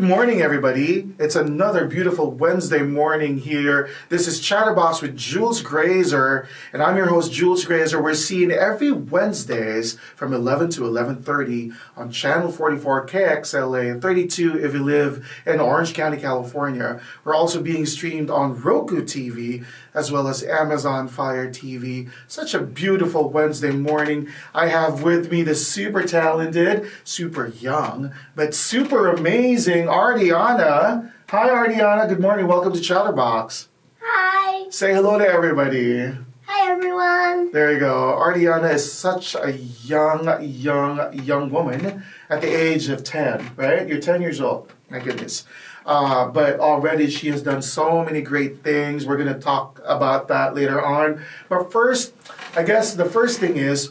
Good morning, everybody. It's another beautiful Wednesday morning here. This is Chatterbox with Jules Graeser, and I'm your host, Jules Graeser. We're seen every Wednesdays from 11 to 11:30 on Channel 44 KXLA 32 if you live in Orange County, California. We're also being streamed on Roku TV as well as Amazon Fire TV. Such a beautiful Wednesday morning. I have with me the super talented, super young, but super amazing Ardyanna. Hi, Ardyanna. Good morning. Welcome to Chatterbox. Hi. Say hello to everybody. Hi, everyone. There you go. Ardyanna is such a young woman at the age of 10, right? You're 10 years old. My goodness. But already she has done so many great things. We're going to talk about that later on. But first, I guess the first thing is,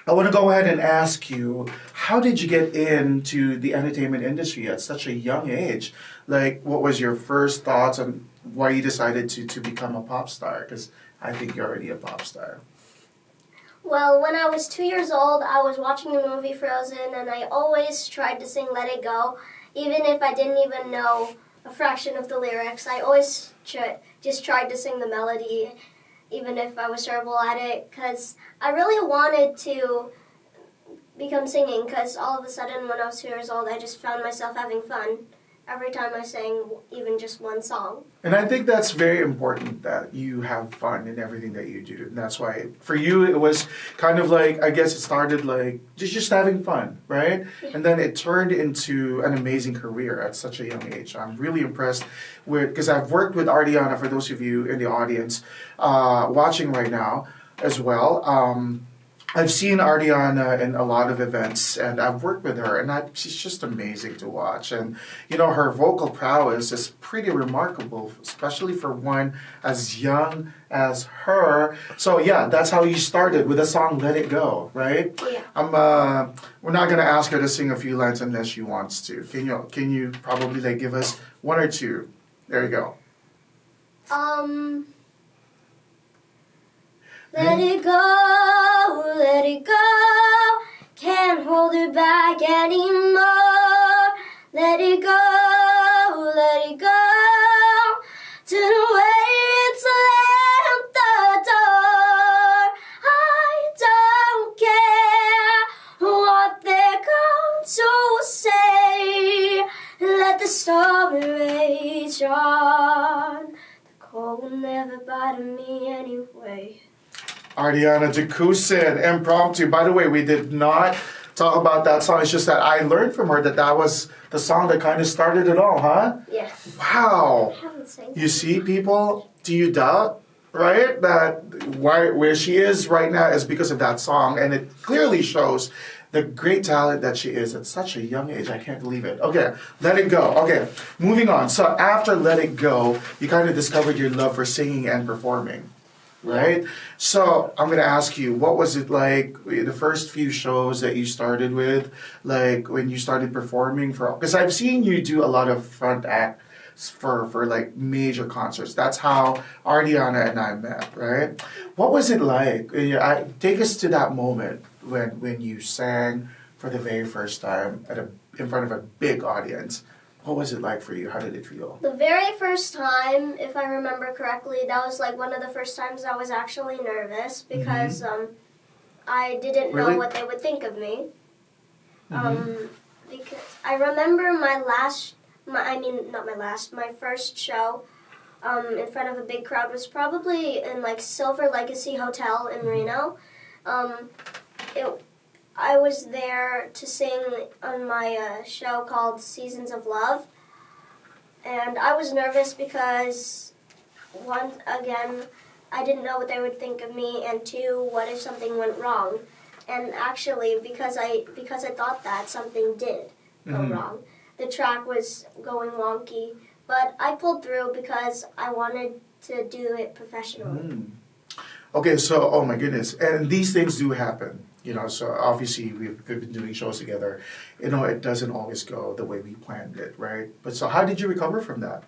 I want to go ahead and ask you, how did you get into the entertainment industry at such a young age? Like, what was your first thoughts on why you decided to become a pop star? Because I think you're already a pop star. Well, when I was 2 years old, I was watching the movie Frozen, and I always tried to sing Let It Go, even if I didn't even know a fraction of the lyrics. I always just tried to sing the melody, even if I was terrible at it, because I really wanted to become singing, because all of a sudden when I was 2 years old, I just found myself having fun every time I sang even just one song. And I think that's very important, that you have fun in everything that you do. And that's why, for you, it was kind of like, I guess it started like just having fun, right? Yeah. And then it turned into an amazing career at such a young age. I'm really impressed with, because I've worked with Ardyanna, for those of you in the audience watching right now as well. I've seen Ardyanna in a lot of events, and I've worked with her, and she's just amazing to watch. And, you know, her vocal prowess is pretty remarkable, especially for one as young as her. So, yeah, that's how you started with the song Let It Go, right? Yeah. We're not going to ask her to sing a few lines unless she wants to. Can you probably, like, give us one or two? There you go. Let it go, let it go, can't hold it back anymore. Let it go, turn away and slam the door. I don't care what they're going to say, let the storm rage on. The cold will never bother me anyway. Ardyanna Ducusin, Impromptu. By the way, we did not talk about that song. It's just that I learned from her that was the song that kind of started it all, huh? Yeah. Wow. I haven't sang You see, people, do you doubt, right, that where she is right now is because of that song, and it clearly shows the great talent that she is at such a young age. I can't believe it. Okay, Let It Go. Okay, moving on. So after Let It Go, you kind of discovered your love for singing and performing. Right? So I'm going to ask you, what was it like the first few shows that you started with, like when you started performing for, because I've seen you do a lot of front acts for like major concerts. That's how Ardyanna and I met, right? What was it like? Take us to that moment when you sang for the very first time in front of a big audience. What was it like for you? How did it feel? The very first time, if I remember correctly, that was like one of the first times I was actually nervous because I didn't know what they would think of me. Because I remember my first show in front of a big crowd was probably in like Silver Legacy Hotel in Reno. I was there to sing on my show called Seasons of Love, and I was nervous because, one, again, I didn't know what they would think of me, and two, what if something went wrong? And actually, because I thought that something did go wrong. The track was going wonky, but I pulled through because I wanted to do it professionally. Okay, so, oh my goodness, and these things do happen. You know, so obviously we've been doing shows together. You know, it doesn't always go the way we planned it, right? But so how did you recover from that?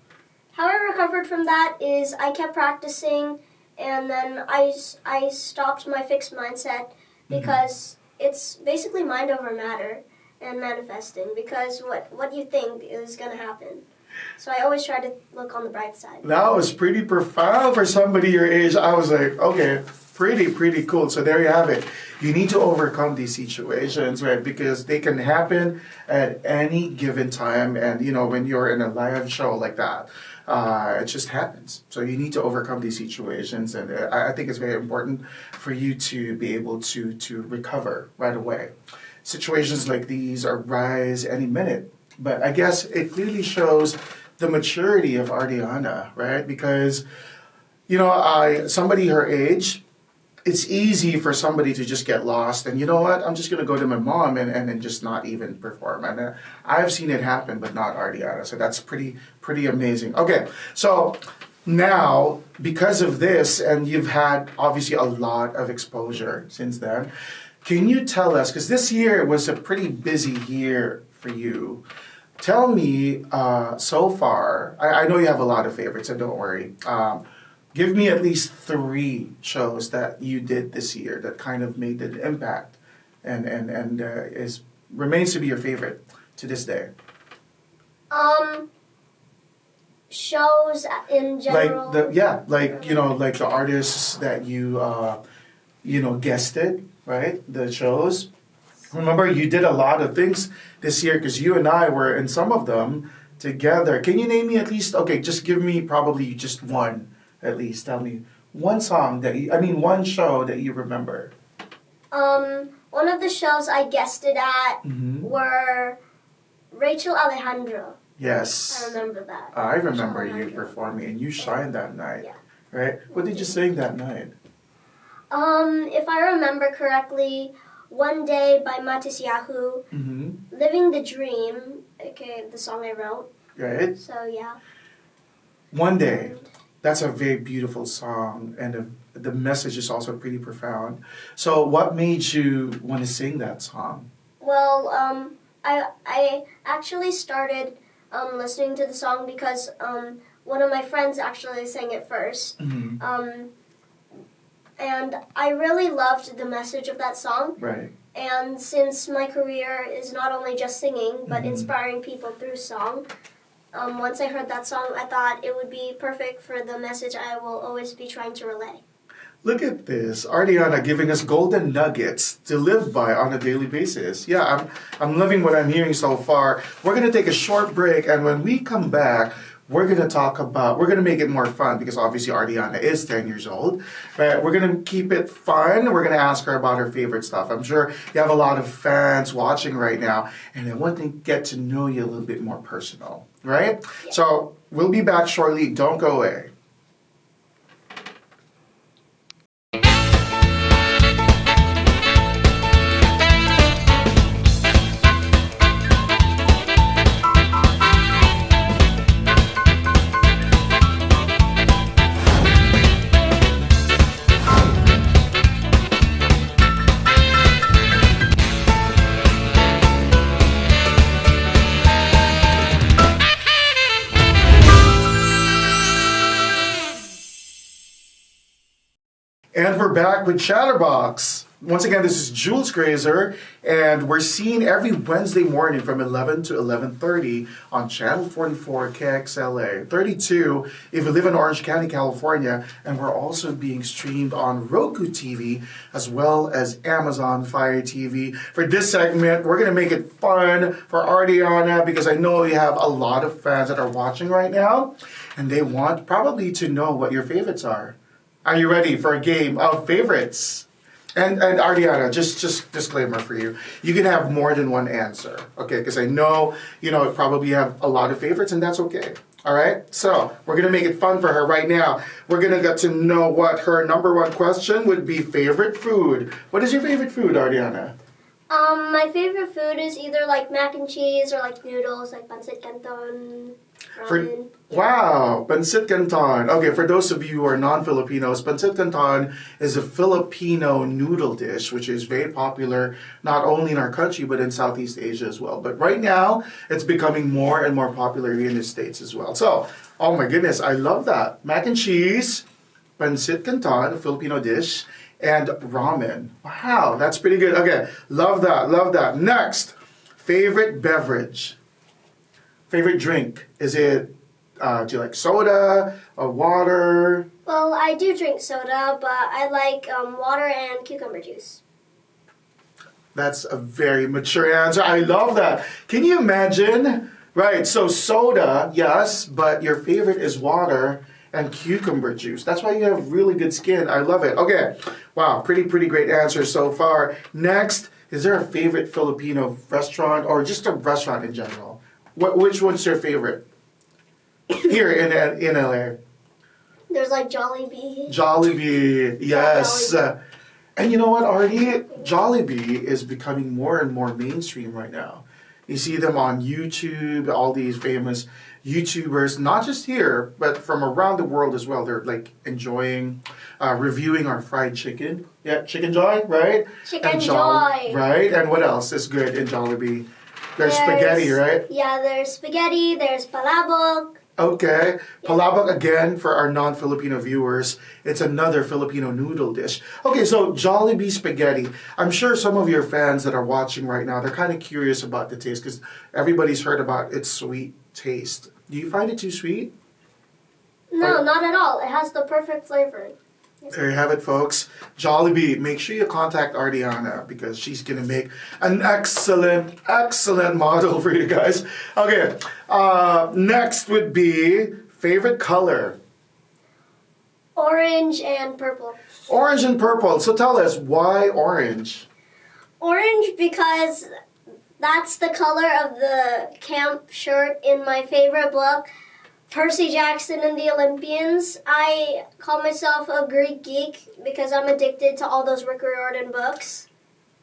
How I recovered from that is I kept practicing, and then I stopped my fixed mindset because it's basically mind over matter. and manifesting, because what you think is going to happen. So I always try to look on the bright side. That was pretty profound for somebody your age. I was like, okay, pretty cool. So there you have it. You need to overcome these situations, right? Because they can happen at any given time. And, you know, when you're in a live show like that, it just happens. So you need to overcome these situations. And I think it's very important for you to be able to recover right away. Situations like these arise any minute. But I guess it clearly shows the maturity of Ardyanna, right? Because, you know, somebody her age, it's easy for somebody to just get lost and, you know what, I'm just going to go to my mom and just not even perform. And I've seen it happen, but not Ardyanna. So that's pretty amazing. Okay, so now, because of this, and you've had obviously a lot of exposure since then, can you tell us, because this year was a pretty busy year for you, tell me so far, I know you have a lot of favorites, so don't worry. Give me at least 3 shows that you did this year that kind of made an impact and remains to be your favorite to this day. Shows in general. Like the artists that you guested, right? The shows. Remember, you did a lot of things this year because you and I were in some of them together. Can you name me at least? Okay, just give me probably just one. At least tell me one song one show that you remember. One of the shows I guested at were Rachel Alejandro. Yes. I remember that. I remember you performing and you shined that night. Yeah. Right? What did you sing that night? If I remember correctly, One Day by Matisyahu, Living the Dream, okay, the song I wrote. Right? So yeah. One Day. That's a very beautiful song, and the message is also pretty profound. So what made you want to sing that song? Well, I actually started listening to the song because one of my friends actually sang it first. And I really loved the message of that song. Right. And since my career is not only just singing, but inspiring people through song, once I heard that song, I thought it would be perfect for the message I will always be trying to relay. Look at this, Ardyanna giving us golden nuggets to live by on a daily basis. Yeah, I'm loving what I'm hearing so far. We're going to take a short break, and when we come back, we're going to make it more fun because obviously Ardyanna is 10 years old. But we're going to keep it fun. We're going to ask her about her favorite stuff. I'm sure you have a lot of fans watching right now, and they want to get to know you a little bit more personal, right? Yeah. So we'll be back shortly. Don't go away. And we're back with Chatterbox. Once again, this is Jules Graeser, and we're seen every Wednesday morning from 11 to 11:30 on Channel 44 KXLA 32 if you live in Orange County, California, and we're also being streamed on Roku TV as well as Amazon Fire TV. For this segment, we're going to make it fun for Ardyanna because I know you have a lot of fans that are watching right now, and they want probably to know what your favorites are. Are you ready for a game of favorites? And Ardyanna, just disclaimer for you. You can have more than one answer, okay? Because I know, probably have a lot of favorites, and that's okay. All right? So, we're going to make it fun for her right now. We're going to get to know what her number one question would be favorite food. What is your favorite food, Ardyanna? My favorite food is either like mac and cheese or like noodles, like pancit canton, ramen. Wow, pancit canton. Okay, for those of you who are non-Filipinos, pancit canton is a Filipino noodle dish which is very popular not only in our country but in Southeast Asia as well. But right now, it's becoming more and more popular here in the States as well. So, oh my goodness, I love that. Mac and cheese, pancit canton, a Filipino dish, and ramen. Wow, that's pretty good. Okay, love that, love that. Next, Favorite beverage? Favorite drink? Is it, do you like soda or water? Well, I do drink soda, but I like water and cucumber juice. That's a very mature answer. I love that. Can you imagine? Right, so soda, yes, but your favorite is water and cucumber juice. That's why you have really good skin. I love it. Okay, wow, pretty great answer so far. Next, is there a favorite Filipino restaurant or just a restaurant in general? Which one's your favorite? Here in LA. There's like Jollibee. Jollibee, yes. Jollibee. And you know what, Artie? Jollibee is becoming more and more mainstream right now. You see them on YouTube, all these famous YouTubers, not just here, but from around the world as well. They're like enjoying, reviewing our fried chicken. Yeah, Chicken Joy, right? Chicken And Joy. Right? And what else is good in Jollibee? There's spaghetti, right? Yeah, there's spaghetti, there's palabok. Okay. Palabok, again, for our non-Filipino viewers, it's another Filipino noodle dish. Okay, so Jollibee spaghetti. I'm sure some of your fans that are watching right now, they're kind of curious about the taste because everybody's heard about its sweet taste. Do you find it too sweet? No, not at all. It has the perfect flavor. There you have it, folks. Jollibee, make sure you contact Ardyanna because she's going to make an excellent model for you guys. Okay, next would be favorite color. Orange and purple. Orange and purple. So tell us, why orange? Orange because that's the color of the camp shirt in my favorite book, Percy Jackson and the Olympians. I call myself a Greek geek because I'm addicted to all those Rick Riordan books.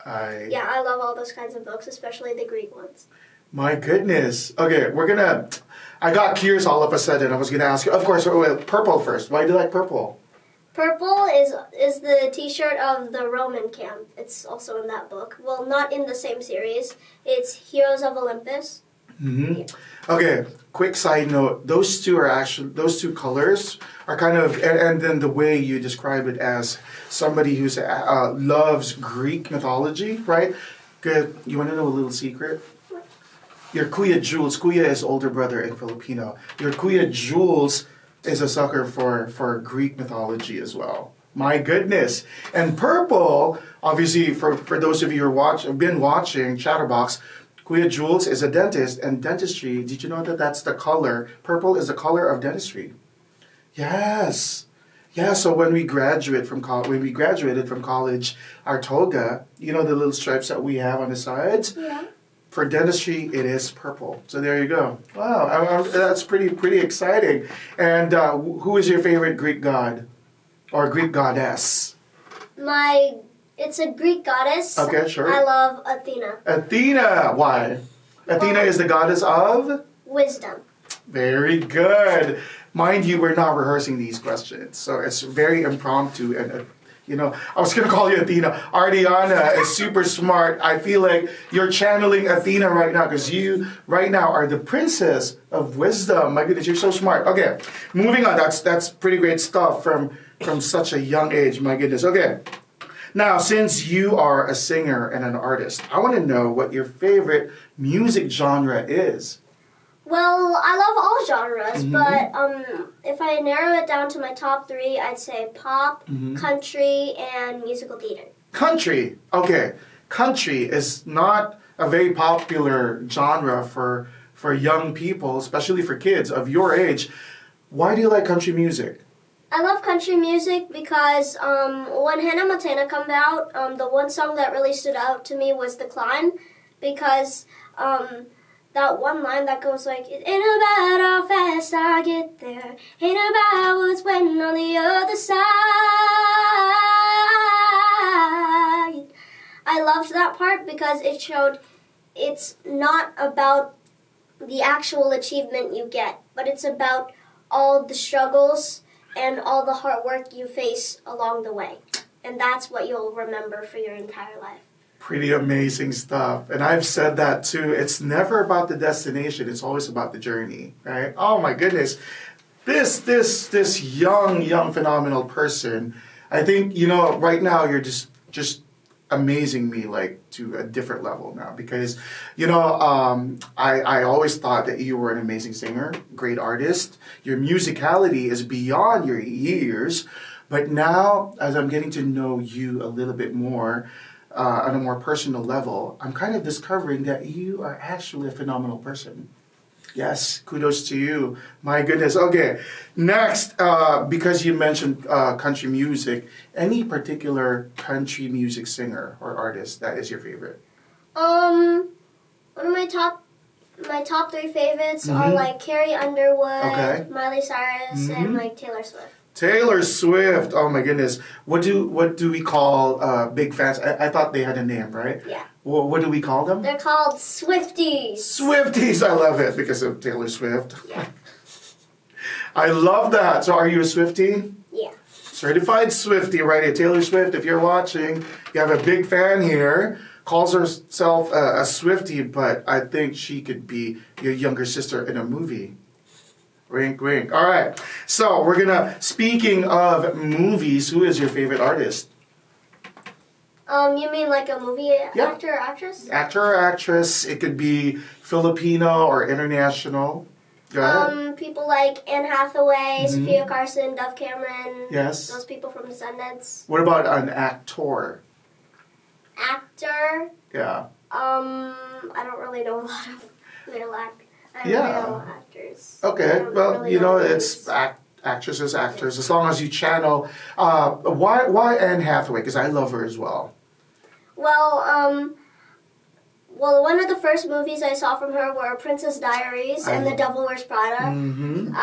Yeah, I love all those kinds of books, especially the Greek ones. My goodness. Okay, I got curious all of a sudden. I was gonna ask you, of course, purple first. Why do you like purple? Purple is the t-shirt of the Roman camp. It's also in that book. Well, not in the same series. It's Heroes of Olympus. Mm-hmm. Okay, quick side note. Those two colors are kind of, and then the way you describe it as somebody who loves Greek mythology, right? Good. You want to know a little secret? Your Kuya Jules, Kuya is older brother in Filipino. Your Kuya Jules is a sucker for Greek mythology as well. My goodness. And purple, obviously, for those of you who have been watching Chatterbox, Kuya Jules is a dentist, and dentistry, did you know that that's the color? Purple is the color of dentistry. Yes. Yeah, so when we graduated from college, our toga, you know the little stripes that we have on the sides? Yeah. For dentistry, it is purple. So there you go. Wow, that's pretty exciting. And who is your favorite Greek god or Greek goddess? It's a Greek goddess. Okay, sure. I love Athena. Athena, why? Athena is the goddess of? Wisdom. Very good. Mind you, we're not rehearsing these questions, so it's very impromptu. And I was gonna call you Athena. Ardyanna is super smart. I feel like you're channeling Athena right now because you right now are the princess of wisdom. My goodness, you're so smart. Okay, moving on. That's pretty great stuff from such a young age. My goodness. Okay. Now, since you are a singer and an artist, I want to know what your favorite music genre is. Well, I love all genres, but if I narrow it down to my top three, I'd say pop, country, and musical theater. Country. Okay. Country is not a very popular genre for young people, especially for kids of your age. Why do you like country music? I love country music because when Hannah Montana came out, the one song that really stood out to me was The Climb, because that one line that goes like, it ain't about how fast I get there, ain't about what's waiting on the other side. I loved that part because it showed it's not about the actual achievement you get, but it's about all the struggles and all the hard work you face along the way. And that's what you'll remember for your entire life. Pretty amazing stuff. And I've said that too. It's never about the destination. It's always about the journey, right? Oh my goodness. This young phenomenal person. I think, right now you're just amazing me like to a different level now because I always thought that you were an amazing singer, great artist. Your musicality is beyond your years, but now as I'm getting to know you a little bit more on a more personal level, I'm kind of discovering that you are actually a phenomenal person. Yes, kudos to you. My goodness. Okay, next, because you mentioned country music, any particular country music singer or artist that is your favorite? One of my top three favorites are like Carrie Underwood, Okay. Miley Cyrus, and like Taylor Swift. Taylor Swift. Oh my goodness. What do we call big fans? I thought they had a name, right? Yeah. Well, what do we call them? They're called Swifties. Swifties. I love it because of Taylor Swift. Yeah. I love that. So, are you a Swiftie? Yeah. Certified Swiftie, right here. Taylor Swift, if you're watching, you have a big fan here. Calls herself a Swiftie, but I think she could be your younger sister in a movie. Wink, wink. All right. So we're gonna. Speaking of movies, who is your favorite artist? You mean like a movie actor or actress? Actor or actress. It could be Filipino or international. Go ahead. People like Anne Hathaway, Sophia Carson, Dove Cameron. Yes. Those people from Descendants. What about an actor? Actor. Yeah. I don't really know a lot of real actors. Okay. Well, really know it's actresses, actors. As long as you channel. Why Anne Hathaway? Because I love her as well. Well, one of the first movies I saw from her were Princess Diaries and The Devil Wears Prada. Mm-hmm.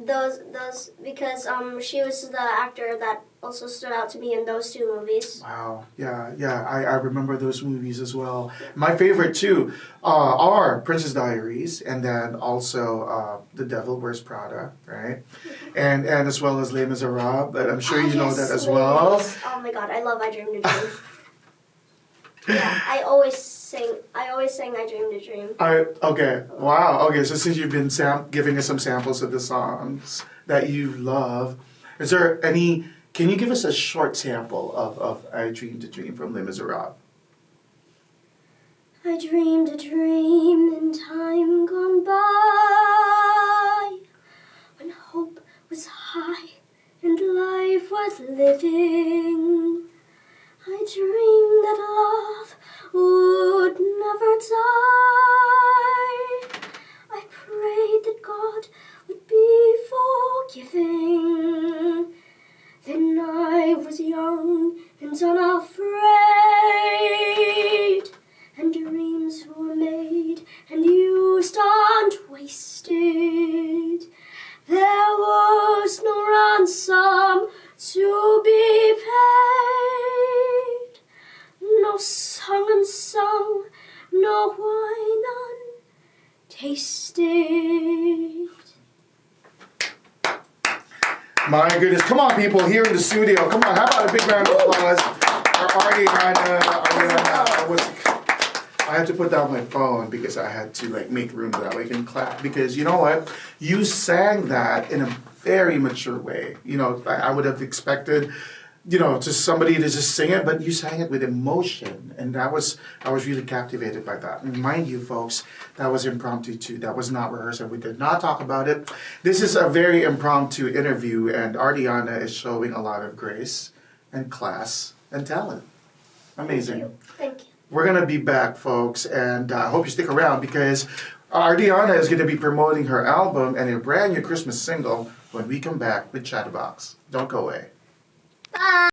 Those because she was the actor that also stood out to me in those two movies. Wow. Yeah. I remember those movies as well. My favorite too are Princess Diaries and then also The Devil Wears Prada, right? And as well as Les Miserables. But I'm sure you know that as well. Oh my God, I love I Dreamed a Dream. Yeah, I always sang I Dreamed a Dream. Okay. Wow. Okay. So since you've been giving us some samples of the songs that you love, is there any? Can you give us a short sample of I Dreamed a Dream from Les Miserables? I dreamed a dream in time gone by, when hope was high and life was living. I dreamed that love would never die. I prayed that God would be forgiving. Then I was young and unafraid, and dreams were made and used and wasted. There was no ransom to be paid, no song unsung, no wine untasted. My goodness. Come on, people, here in the studio. Come on, how about a big round of applause for Ardyanna. I had to put down my phone because I had to make room so that way I can clap. Because you know what? You sang that in a very mature way. I would have expected, just somebody to just sing it, but you sang it with emotion. And I was really captivated by that. And mind you, folks, that was impromptu too. That was not rehearsed, and we did not talk about it. This is a very impromptu interview, and Ardyanna is showing a lot of grace and class and talent. Amazing. Thank you. We're going to be back, folks, and I hope you stick around because Ardyanna is going to be promoting her album and a brand new Christmas single when we come back with Chatterbox. Don't go away. Bye.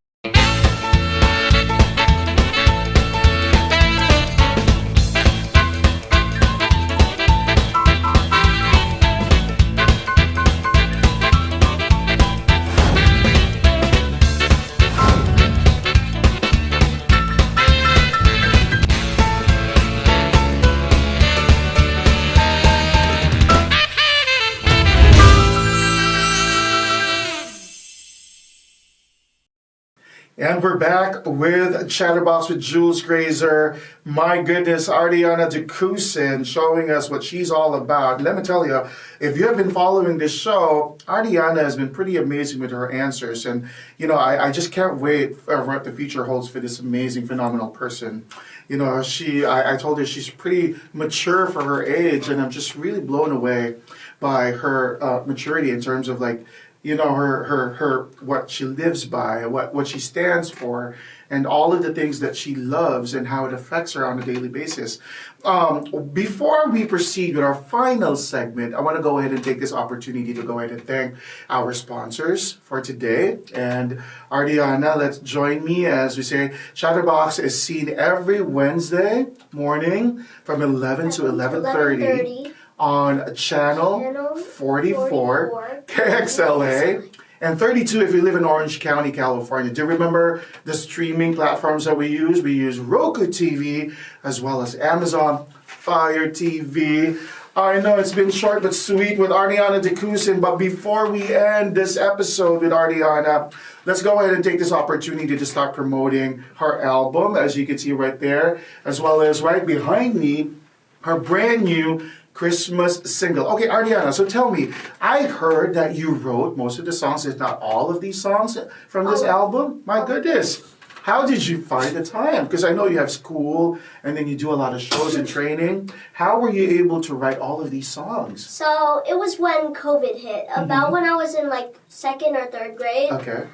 And we're back with Chatterbox with Jules Graeser. My goodness, Ardyanna Ducusin showing us what she's all about. Let me tell you, if you have been following this show, Ardyanna has been pretty amazing with her answers. And, you know, I just can't wait for what the future holds for this amazing, phenomenal person. You know, I told her she's pretty mature for her age, and I'm just really blown away by her maturity in terms of, like, you know, her what she lives by, what she stands for, and all of the things that she loves and how it affects her on a daily basis. Before we proceed with our final segment, I want to go ahead and take this opportunity to go ahead and thank our sponsors for today. And Ardyanna, let's join me as we say Chatterbox is seen every Wednesday morning from 11 to 11:30. On channel 44, KXLA, and 32 if you live in Orange County, California. Do you remember the streaming platforms that we use? We use Roku TV as well as Amazon Fire TV. I know it's been short but sweet with Ardyanna Ducusin, but before we end this episode with Ardyanna, let's go ahead and take this opportunity to start promoting her album, as you can see right there, as well as right behind me, her brand new Christmas single. Okay, Ardyanna, so tell me, I heard that you wrote most of the songs, if not all of these songs from this album. My goodness. How did you find the time? Because I know you have school and then you do a lot of shows and training. How were you able to write all of these songs? So it was when COVID hit, about when I was in like 2nd or 3rd grade. Okay.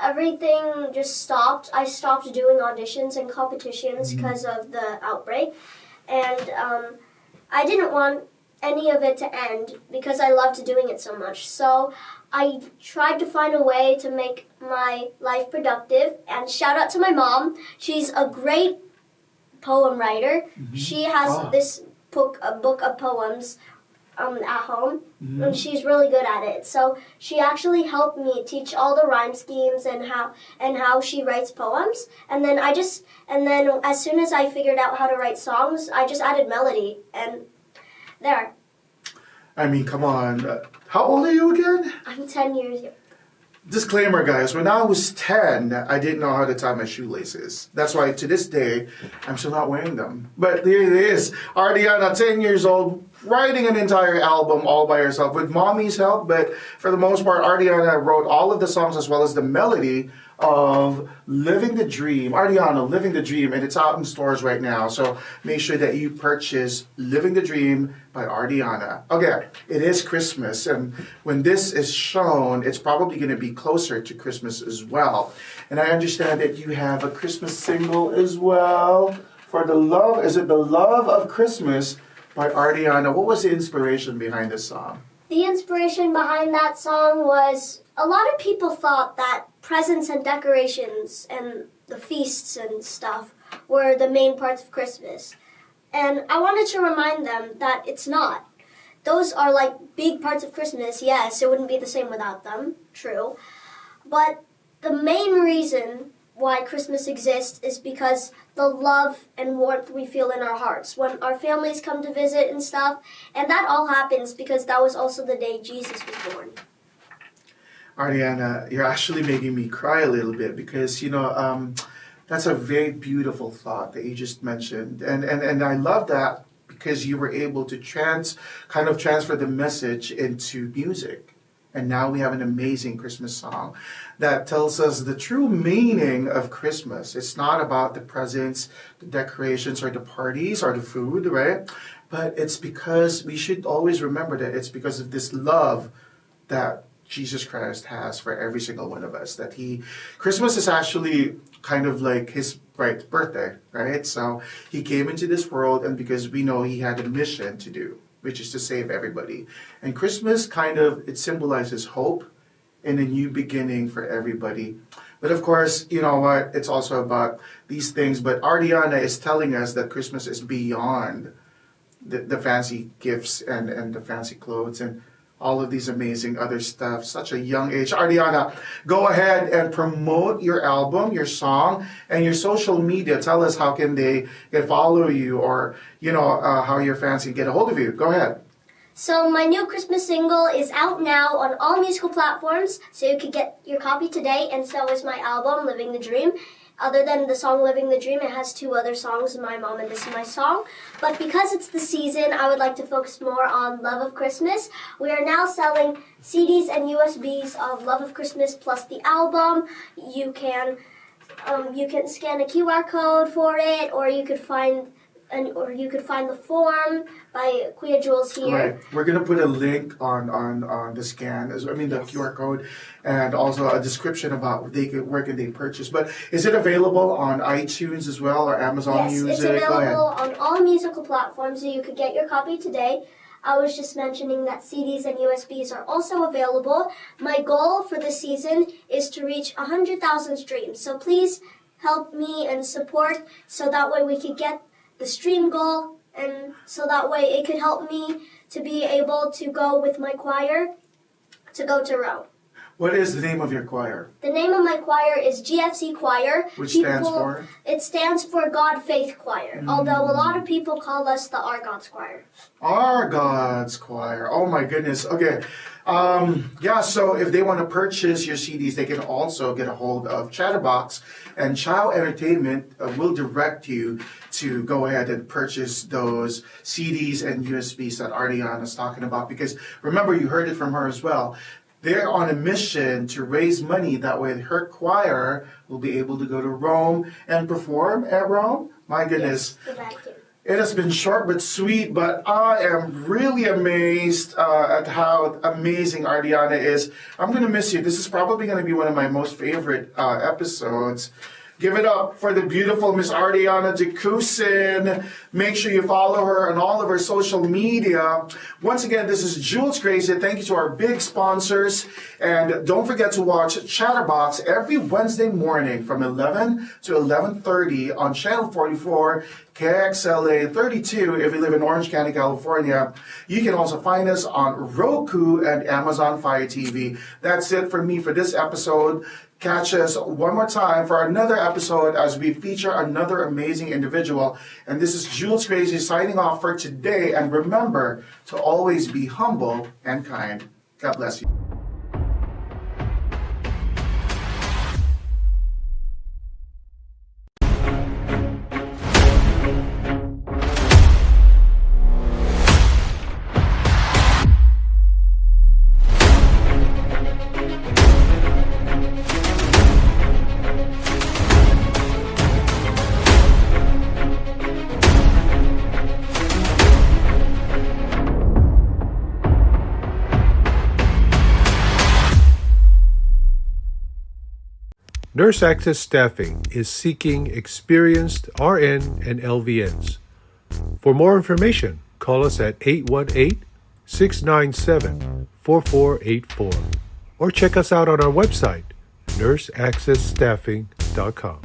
Everything just stopped. I stopped doing auditions and competitions because of the outbreak. And I didn't want any of it to end because I loved doing it so much. So I tried to find a way to make my life productive. And shout out to my mom. She's a great poem writer. She has this book of poems at home, and she's really good at it. So she actually helped me teach all the rhyme schemes and how she writes poems. And then as soon as I figured out how to write songs, I just added melody, and there. I mean, come on. How old are you again? I'm 10 years old. Disclaimer, guys, when I was 10, I didn't know how to tie my shoelaces. That's why to this day, I'm still not wearing them. But there it is. Ardyanna, 10 years old, writing an entire album all by herself with mommy's help. But for the most part, Ardyanna wrote all of the songs as well as the melody of Living the Dream. Ardyanna, Living the Dream, and it's out in stores right now. So make sure that you purchase Living the Dream by Ardyanna. Okay, it is Christmas, and when this is shown, it's probably going to be closer to Christmas as well. And I understand that you have a Christmas single as well for The Love. Is it The Love of Christmas by Ardyanna? What was the inspiration behind this song? The inspiration behind that song was a lot of people thought that presents and decorations and the feasts and stuff were the main parts of Christmas. And I wanted to remind them that it's not. Those are like big parts of Christmas. Yes, it wouldn't be the same without them. True. But the main reason why Christmas exists is because the love and warmth we feel in our hearts when our families come to visit and stuff. And that all happens because that was also the day Jesus was born. Ardyanna, you're actually making me cry a little bit because, you know, that's a very beautiful thought that you just mentioned. And I love that because you were able to transfer the message into music. And now we have an amazing Christmas song that tells us the true meaning of Christmas. It's not about the presents, the decorations, or the parties, or the food, right? But it's because we should always remember that it's because of this love that Jesus Christ has for every single one of us. Christmas is actually kind of like his birthday, right? So he came into this world, and because we know he had a mission to do, which is to save everybody. And Christmas it symbolizes hope and a new beginning for everybody. But of course, you know what? It's also about these things. But Ardyanna is telling us that Christmas is beyond the fancy gifts and the fancy clothes and all of these amazing other stuff. Such a young age. Ardyanna, go ahead and promote your album, your song, and your social media. Tell us how can they follow you, or, you know, how your fans can get a hold of you. Go ahead. So my new Christmas single is out now on all musical platforms, so you could get your copy today, and so is my album, Living the Dream. Other than the song Living the Dream, it has 2 other songs, My Mom and This Is My Song. But because it's the season, I would like to focus more on Love of Christmas. We are now selling CDs and USBs of Love of Christmas plus the album. You can scan a QR code for it, or you could find the form by Kuya Jules here. Right. We're gonna put a link on the scan, the QR code, and also a description about where can they purchase. But is it available on iTunes as well, or Amazon Music? Yes, it's available on all musical platforms, so you could get your copy today. I was just mentioning that CDs and USBs are also available. My goal for this season is to reach 100,000 streams. So please help me and support, so that way we could get the stream goal, and so that way it could help me to be able to go with my choir to go to Rome. What is the name of your choir? The name of my choir is GFC Choir. Which stands for? It stands for God Faith Choir, although a lot of people call us the Our God's Choir. Our God's Choir. Oh my goodness. Okay. So if they want to purchase your CDs, they can also get a hold of Chatterbox, and Chow Entertainment will direct you to go ahead and purchase those CDs and USBs that Ardyanna is talking about. Because remember, you heard it from her as well. They're on a mission to raise money. That way her choir will be able to go to Rome and perform at Rome. My goodness. Yes, it has been short but sweet, but I am really amazed at how amazing Ardyanna is. I'm going to miss you. This is probably going to be one of my most favorite episodes. Give it up for the beautiful Miss Ardyanna Ducusin. Make sure you follow her on all of her social media. Once again, this is Jules Graeser. Thank you to our big sponsors. And don't forget to watch Chatterbox every Wednesday morning from 11 to 11:30 on Channel 44, KXLA 32 if you live in Orange County, California. You can also find us on Roku and Amazon Fire TV. That's it for me for this episode. Catch us one more time for another episode as we feature another amazing individual. And this is Jules Graeser signing off for today. And remember to always be humble and kind. God bless you. Nurse Access Staffing is seeking experienced RN and LVNs. For more information, call us at 818-697-4484 or check us out on our website, nurseaccessstaffing.com.